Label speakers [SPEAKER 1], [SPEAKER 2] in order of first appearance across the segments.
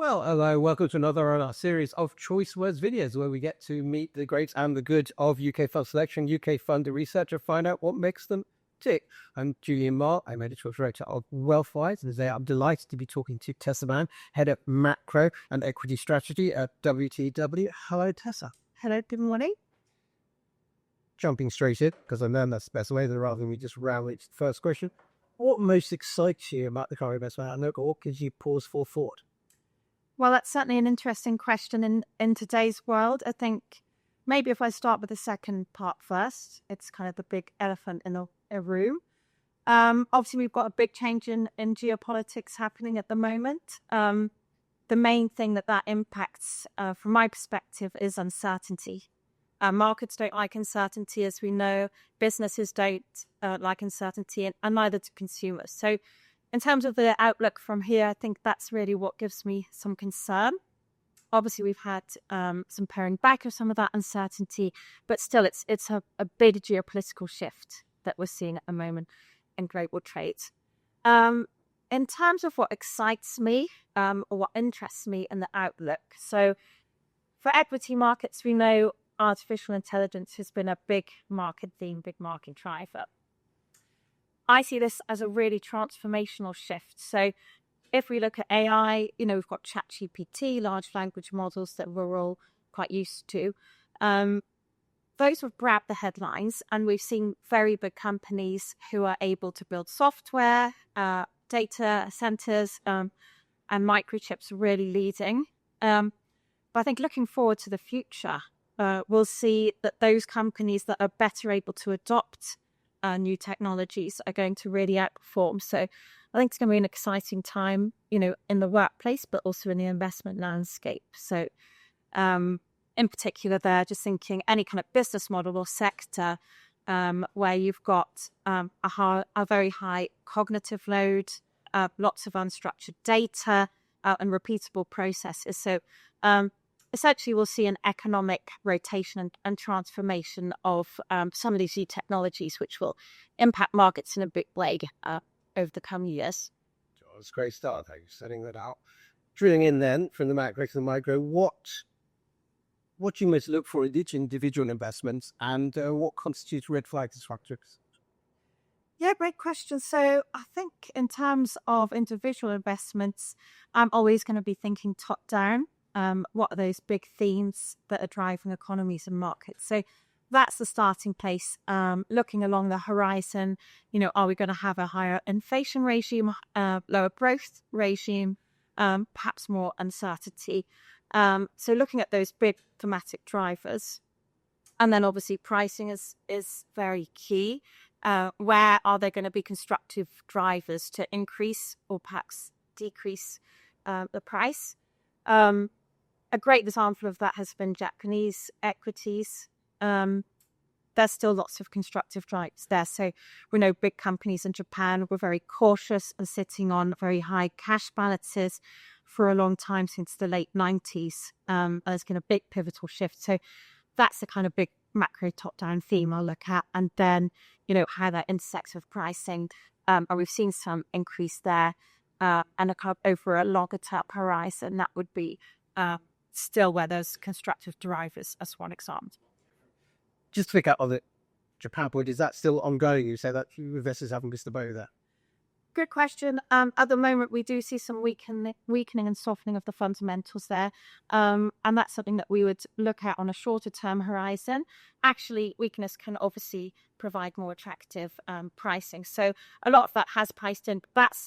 [SPEAKER 1] Well, hello, welcome to another on our series of Choice Words videos where we get to meet the great and the good of UK fund selection, UK fund research, and find out what makes them tick. I'm Julian Marr, I'm editorial director of Wealthwise, and today I'm delighted to be talking to Tessa Mann, head of macro and equity strategy at WTW. Hello, Tessa.
[SPEAKER 2] Hello, good morning.
[SPEAKER 1] Jumping straight in, because I know that's the best way, rather than we just round each first question. What most excites you about the current investment outlook, or what gives you pause for thought?
[SPEAKER 2] Well, that's certainly an interesting question in today's world. I think maybe if I start with the second part first, it's kind of the big elephant in a room. Obviously, we've got a big change in geopolitics happening at the moment. The main thing that impacts, from my perspective, is uncertainty. Markets don't like uncertainty, as we know. Businesses don't like uncertainty, and neither do consumers. So in terms of the outlook from here, I think that's really what gives me some concern. Obviously, we've had some paring back of some of that uncertainty, but still it's a big geopolitical shift that we're seeing at the moment in global trade. In terms of what excites me or what interests me in the outlook, so for equity markets, we know artificial intelligence has been a big market theme, big market driver. I see this as a really transformational shift. So if we look at AI, we've got ChatGPT, large language models that we're all quite used to. Those have grabbed the headlines, and we've seen very big companies who are able to build software, data centers, and microchips really leading. But I think looking forward to the future, we'll see that those companies that are better able to adopt new technologies are going to really outperform. So I think it's going to be an exciting time, in the workplace, but also in the investment landscape. So in particular there, just thinking any kind of business model or sector where you've got a very high cognitive load, lots of unstructured data and repeatable processes. So essentially, we'll see an economic rotation and transformation of some of these new technologies, which will impact markets in a big way over the coming years.
[SPEAKER 1] That's a great start. Thank you for setting that out. Drilling in then from the macro to the micro, what do you most look for in each individual investments, and what constitutes red flags and structures?
[SPEAKER 2] Yeah, great question. So I think in terms of individual investments, I'm always going to be thinking top down. What are those big themes that are driving economies and markets? So that's the starting place. Looking along the horizon, are we going to have a higher inflation regime, lower growth regime, perhaps more uncertainty? So looking at those big thematic drivers. And then obviously pricing is very key. Where are there going to be constructive drivers to increase or perhaps decrease the price? A great example of that has been Japanese equities. There's still lots of constructive drivers there. So we know big companies in Japan were very cautious and sitting on very high cash balances for a long time, since the late 90s. There's been a big pivotal shift. So that's the kind of big macro top-down theme I'll look at. And then, how that intersects with pricing. And we've seen some increase there. And over a longer term horizon, that would be still where there's constructive drivers, as one example.
[SPEAKER 1] Just to pick up on the Japan point, is that still ongoing? You say that investors haven't missed the boat there.
[SPEAKER 2] Good question. At the moment, we do see some weakening and softening of the fundamentals there. And that's something that we would look at on a shorter term horizon. Actually, weakness can obviously provide more attractive pricing. So a lot of that has priced in. But that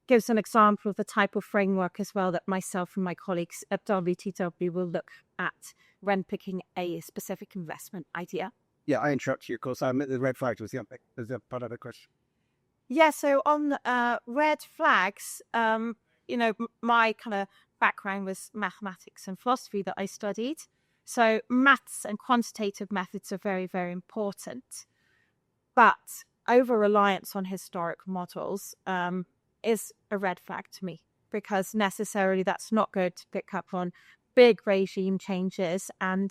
[SPEAKER 2] gives an example of the type of framework as well that myself and my colleagues at WTW will look at when picking a specific investment idea.
[SPEAKER 1] Yeah, I interrupt you, of course. I meant the red flag was the part of the question.
[SPEAKER 2] Yeah, so on red flags, my kind of background was mathematics and philosophy that I studied. So maths and quantitative methods are very, very important. But over-reliance on historic models is a red flag to me, because necessarily that's not good to pick up on big regime changes and,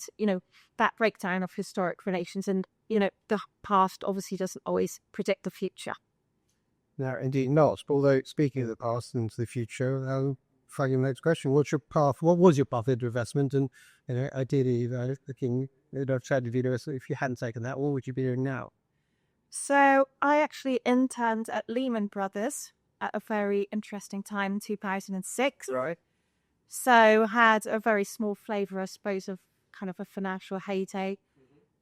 [SPEAKER 2] that breakdown of historic relations. And, the past obviously doesn't always predict the future.
[SPEAKER 1] No, indeed not. Although, speaking of the past and the future, for your next question, what's your path? What was your path into investment? And ideally, looking strategy, so if you hadn't taken that, what would you be doing now?
[SPEAKER 2] So I actually interned at Lehman Brothers at a very interesting time in 2006.
[SPEAKER 1] Right.
[SPEAKER 2] So had a very small flavour, I suppose, of kind of a financial heyday.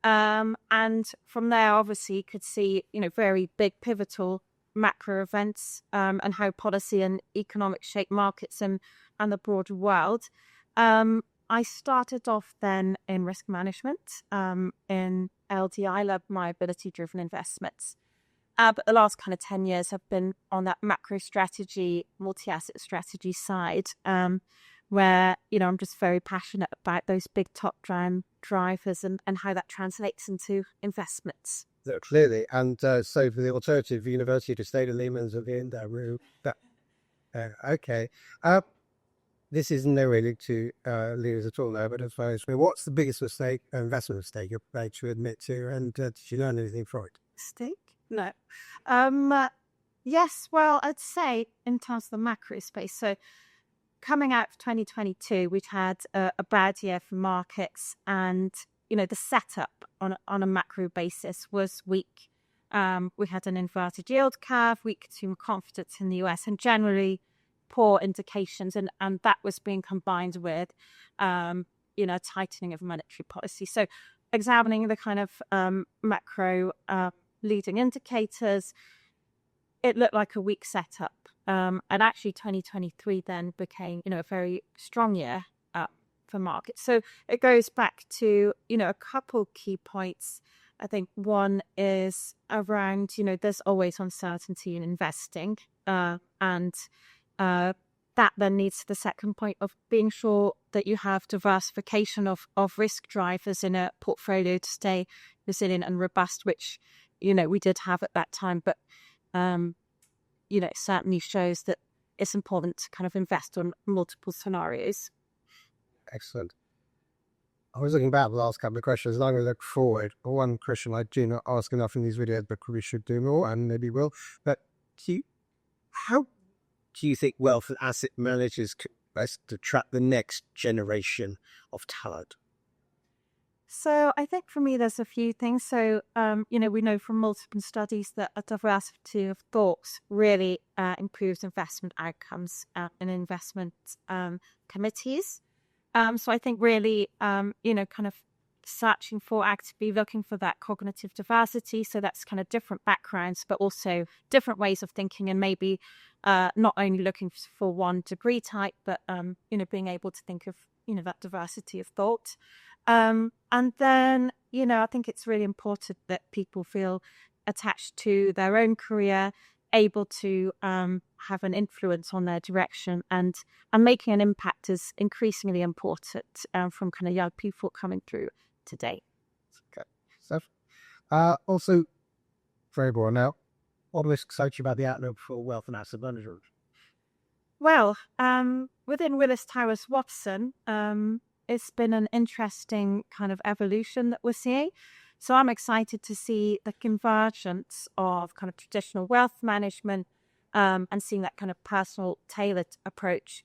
[SPEAKER 2] And from there, obviously, could see, very big pivotal macro events and how policy and economic shape markets and the broader world. I started off then in risk management in LDI, led liability-driven investments. But the last kind of 10 years have been on that macro strategy, multi-asset strategy side, where, I'm just very passionate about those big top-down drivers and how that translates into investments.
[SPEAKER 1] So clearly. And so for the alternative university to stay to Lehman's at the end, okay. This is no way linked to leaders at all now, but as far as what's the biggest investment mistake you're prepared to admit to, and did you learn anything from it?
[SPEAKER 2] Mistake? No. Yes, well, I'd say in terms of the macro space. So coming out of 2022, we'd had a bad year for markets, and the setup on a macro basis was weak. We had an inverted yield curve, weak consumer confidence in the US, and generally poor indications, and that was being combined with tightening of monetary policy. So examining the kind of macro leading indicators, it looked like a weak setup. And actually 2023 then became a very strong year for markets. So it goes back to a couple key points. I think one is around there's always uncertainty in investing, and that then leads to the second point of being sure that you have diversification of risk drivers in a portfolio to stay resilient and robust, which we did have at that time, but it certainly shows that it's important to kind of invest on multiple scenarios.
[SPEAKER 1] Excellent. I was looking back at the last couple of questions, and I'm going to look forward. One question I do not ask enough in these videos, but we should do more, and maybe will. But how do you think wealth and asset managers could best attract the next generation of talent?
[SPEAKER 2] So I think for me, there's a few things. So, we know from multiple studies that a diversity of thoughts really improves investment outcomes in investment committees. So I think really, kind of searching for, actively looking for that cognitive diversity. So that's kind of different backgrounds, but also different ways of thinking, and maybe not only looking for one degree type, but, being able to think of, that diversity of thought. And then, I think it's really important that people feel attached to their own career, able to have an influence on their direction, and making an impact is increasingly important from kind of young people coming through today.
[SPEAKER 1] Okay. So, also, very broad now, what excites you about the outlook for wealth and asset management?
[SPEAKER 2] Well, within Willis Towers Watson, it's been an interesting kind of evolution that we're seeing. So I'm excited to see the convergence of kind of traditional wealth management and seeing that kind of personal tailored approach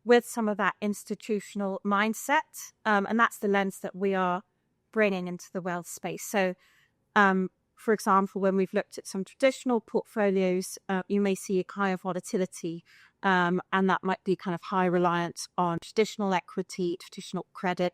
[SPEAKER 2] with some of that institutional mindset. And that's the lens that we are bringing into the wealth space. So, for example, when we've looked at some traditional portfolios, you may see higher volatility, and that might be kind of high reliance on traditional equity, traditional credit,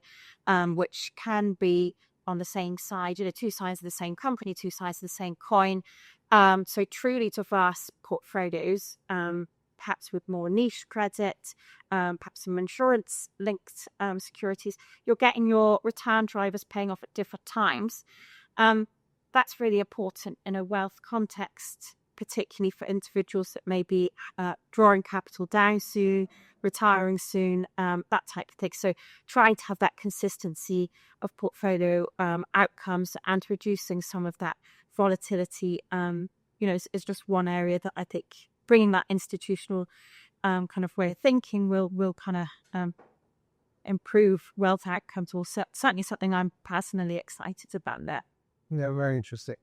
[SPEAKER 2] which can be on the same side, two sides of the same company, two sides of the same coin. So truly diverse portfolios, perhaps with more niche credit, perhaps some insurance-linked securities. You're getting your return drivers paying off at different times. That's really important in a wealth context, particularly for individuals that may be drawing capital down soon, retiring soon, that type of thing. So trying to have that consistency of portfolio outcomes and reducing some of that volatility, is just one area that I think bringing that institutional kind of way of thinking will kind of improve wealth outcomes, or certainly something I'm personally excited about there.
[SPEAKER 1] Yeah, very interesting.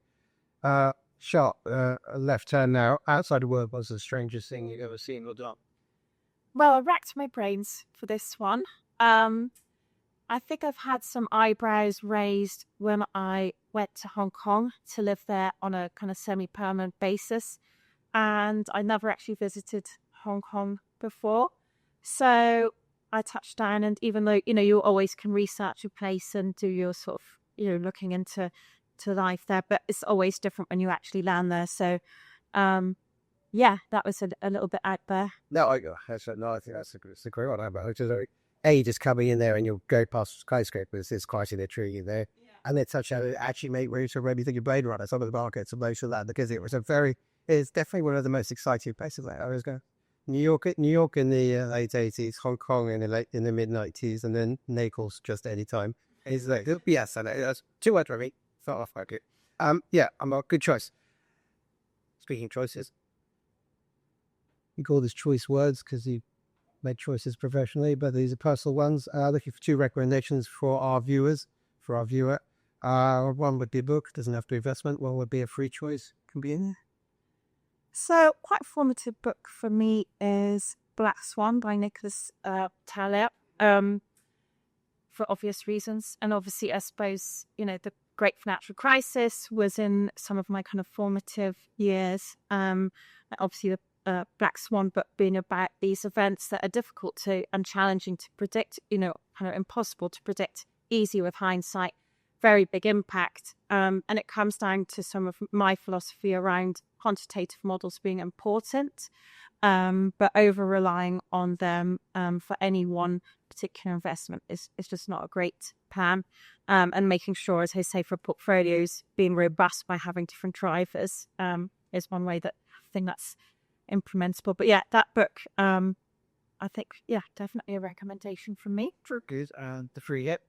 [SPEAKER 1] Sharp left turn now. Outside of work, what's the strangest thing you've ever seen or done?
[SPEAKER 2] Well, I racked my brains for this one. I think I've had some eyebrows raised when I went to Hong Kong to live there on a kind of semi-permanent basis. And I never actually visited Hong Kong before. So I touched down, and even though, you always can research a place and do your sort of, looking into life there, but it's always different when you actually land there. So, yeah, that was a little bit out there.
[SPEAKER 1] No, I think that's a great one. Just coming in there and you'll go past skyscrapers, it's quite intriguing there. Yeah. And it's such a actually make room for everything in Blade Runner, some of the markets and most of that, because it's definitely one of the most exciting places I was going. New York in the late 80s, Hong Kong in the mid 90s, and then Naples just any time. It's like, yes, and that's 2 words for me. Thought off like it. Yeah, I'm a good choice. Speaking of choices, you call this choice words because you made choices professionally, but these are personal ones. Looking for 2 recommendations for our viewers, for our viewer. One would be a book, doesn't have to be investment. One would be a free choice, can be in there.
[SPEAKER 2] So, quite a formative book for me is Black Swan by Nicholas Taleb, for obvious reasons. And obviously, I suppose, the great financial crisis was in some of my kind of formative years. Obviously, the Black Swan book being about these events that are difficult to and challenging to predict, kind of impossible to predict, easy with hindsight, very big impact. And it comes down to some of my philosophy around quantitative models being important, but over relying on them for any one particular investment is just not a great plan. And making sure, as I say, for portfolios being robust by having different drivers is one way that I think that's implementable. But yeah, that book, I think, definitely a recommendation from me.
[SPEAKER 1] Good. And the free hit.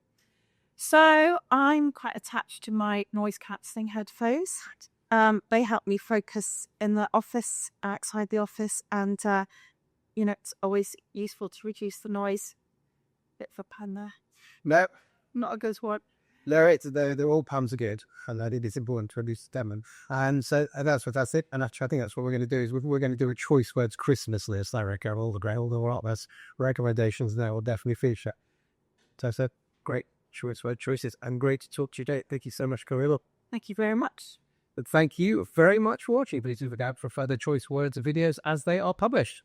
[SPEAKER 2] So I'm quite attached to my noise cancelling headphones. They help me focus in the office, outside the office, and it's always useful to reduce the noise. Bit of a pun there.
[SPEAKER 1] No,
[SPEAKER 2] not a good one.
[SPEAKER 1] They're all puns are good, and I think it's important to reduce them. And so that's it. And actually, I think that's what we're going to do is we're going to do a choice words Christmas list. I reckon all the best recommendations there will definitely feature. Tessa, great choice word choices, and great to talk to you today. Thank you so much, Carilla.
[SPEAKER 2] Thank you very much.
[SPEAKER 1] Thank you very much for watching. Please do look out for further choice words videos as they are published.